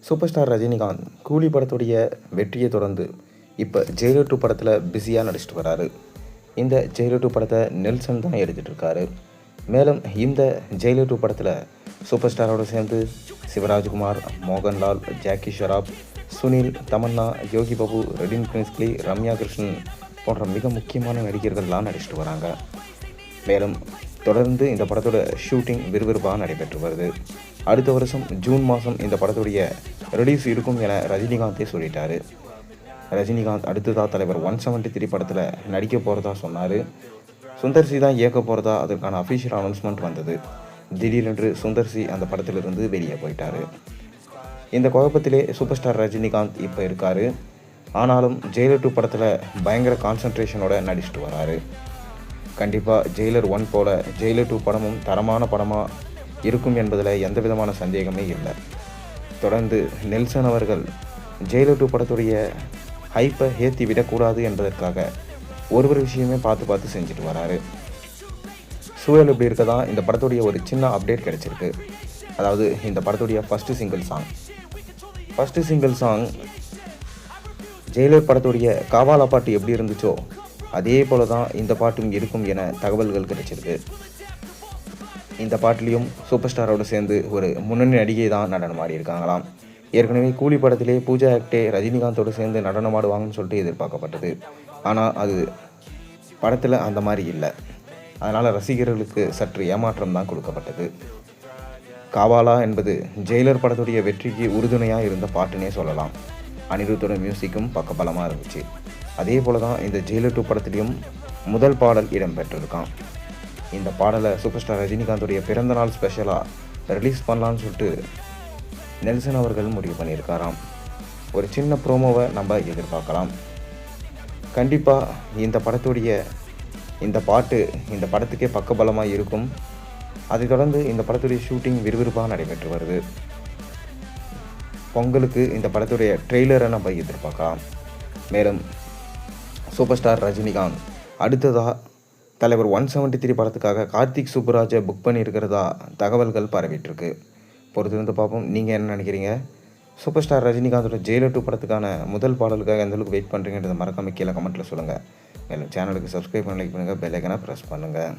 Super star Rajinikanth கூலி படத்துடைய வெற்றியை தொடர்ந்து இப்போ ஜெயிலர் 2 படத்தில் பிஸியாக நடிச்சிட்டு வராரு. இந்த ஜெயிலர் 2 படத்தை நெல்சன் தான் எடுத்துகிட்டு இருக்காரு. மேலும் இந்த ஜெயிலர் 2 படத்தில் சூப்பர் ஸ்டாரோடு சேர்ந்து சிவராஜ்குமார், மோகன்லால், ஜாக்கி ஷராப், சுனில், தமன்னா, யோகி பாபு, ரெடின் கின்ஸ்லி, ரம்யா கிருஷ்ணன் போன்ற மிக முக்கியமான நடிகர்கள்லாம் நடிச்சிட்டு வராங்க. மேலும் தொடர்ந்து இந்த படத்தோட ஷூட்டிங் விறுவிறுப்பாக நடைபெற்று வருது. அடுத்த வருஷம் ஜூன் மாதம் இந்த படத்துடைய ரிலீஸ் இருக்கும் என ரஜினிகாந்தே சொல்லிட்டாரு. ரஜினிகாந்த் அடுத்ததாக தலைவர் 173 படத்தில் நடிக்க போகிறதா சொன்னார். சுந்தர்சி தான் இயக்க போகிறதா அதற்கான அஃபிஷியல் அனௌன்ஸ்மெண்ட் வந்தது. திடீரென்று சுந்தர்சி அந்த படத்திலிருந்து வெளியே போயிட்டார். இந்த குழப்பத்திலே சூப்பர் ஸ்டார் ரஜினிகாந்த் இப்போ இருக்கார். ஆனாலும் ஜெயிலர் 2 படத்தில் பயங்கர கான்சன்ட்ரேஷனோட நடிச்சிட்டு வராரு. கண்டிப்பாக ஜெயிலர் 1 போல் ஜெயிலர் 2 படமும் தரமான படமாக இருக்கும் என்பதில் எந்த விதமான சந்தேகமே இல்லை. தொடர்ந்து நெல்சன் அவர்கள் ஜெயிலர் 2 படத்துடைய ஹைப்பை ஏற்றி விடக்கூடாது என்பதற்காக ஒரு விஷயமே பார்த்து செஞ்சுட்டு வராரு. சூழல் இப்படி இருக்க தான் இந்த படத்துடைய ஒரு சின்ன அப்டேட் கிடச்சிருக்கு. அதாவது இந்த படத்துடைய ஃபஸ்ட்டு சிங்கிள் சாங் ஜெயிலர் படத்துடைய காவாலா பாட்டு எப்படி இருந்துச்சோ அதே போல தான் இந்த பாட்டும் இருக்கும் என தகவல்கள் கிடைச்சிருக்கு. இந்த பாட்டிலையும் சூப்பர் ஸ்டாரோடு சேர்ந்து ஒரு முன்னணி நடிகை தான் நடனம் ஆடி இருக்காங்களாம். ஏற்கனவே கூலி படத்திலே பூஜா ஆக்டே ரஜினிகாந்தோடு சேர்ந்து நடனம் ஆடுவாங்கன்னு சொல்லிட்டு எதிர்பார்க்கப்பட்டது. ஆனால் அது படத்தில் அந்த மாதிரி இல்லை. அதனால் ரசிகர்களுக்கு சற்று ஏமாற்றம் தான் கொடுக்கப்பட்டது. காவாலா என்பது ஜெயிலர் படத்துடைய வெற்றிக்கு உறுதுணையாக இருந்த பாட்டுன்னே சொல்லலாம். அனிருத்தோட மியூசிக்கும் பக்கபலமாக இருந்துச்சு. அதே போல தான் இந்த ஜெயிலர் 2 படத்துலேயும் முதல் பாடல் இடம்பெற்றிருக்கான். இந்த பாடலை சூப்பர் ஸ்டார் ரஜினிகாந்தோடைய பிறந்தநாள் ஸ்பெஷலாக ரிலீஸ் பண்ணலான்னு சொல்லிட்டு நெல்சன் அவர்கள் முடிவு பண்ணியிருக்காராம். ஒரு சின்ன ப்ரோமோவை நம்ம எதிர்பார்க்கலாம். கண்டிப்பாக இந்த படத்துடைய இந்த பாட்டு இந்த படத்துக்கே பக்கபலமாக இருக்கும். அதைத் தொடர்ந்து இந்த படத்துடைய ஷூட்டிங் விறுவிறுப்பாக நடைபெற்று வருது. பொங்கலுக்கு இந்த படத்துடைய ட்ரெய்லரை நம்ம எதிர்பார்க்கலாம். மேலும் சூப்பர் ஸ்டார் ரஜினிகாந்த் அடுத்ததாக தலைவர் 173 படத்துக்காக கார்த்திக் சுப்புராஜை புக் பண்ணியிருக்கிறதா தகவல்கள் பரவிட்டுருக்கு. பொறுத்திருந்து பார்ப்போம். நீங்கள் என்ன நினைக்கிறீங்க? சூப்பர் ஸ்டார் ரஜினிகாந்தோட ஜெயிலர் 2 படத்துக்கான முதல் பாடலுக்காக எந்த அளவுக்கு வெயிட் பண்ணுறீங்கன்றதை மறக்காம கீழே கமெண்ட்டில் சொல்லுங்கள். மேலும் சேனலுக்கு சப்ஸ்கிரைப் பண்ணி லைக் பண்ணுங்கள், பெல் ஐக்கனை ப்ரெஸ் பண்ணுங்கள்.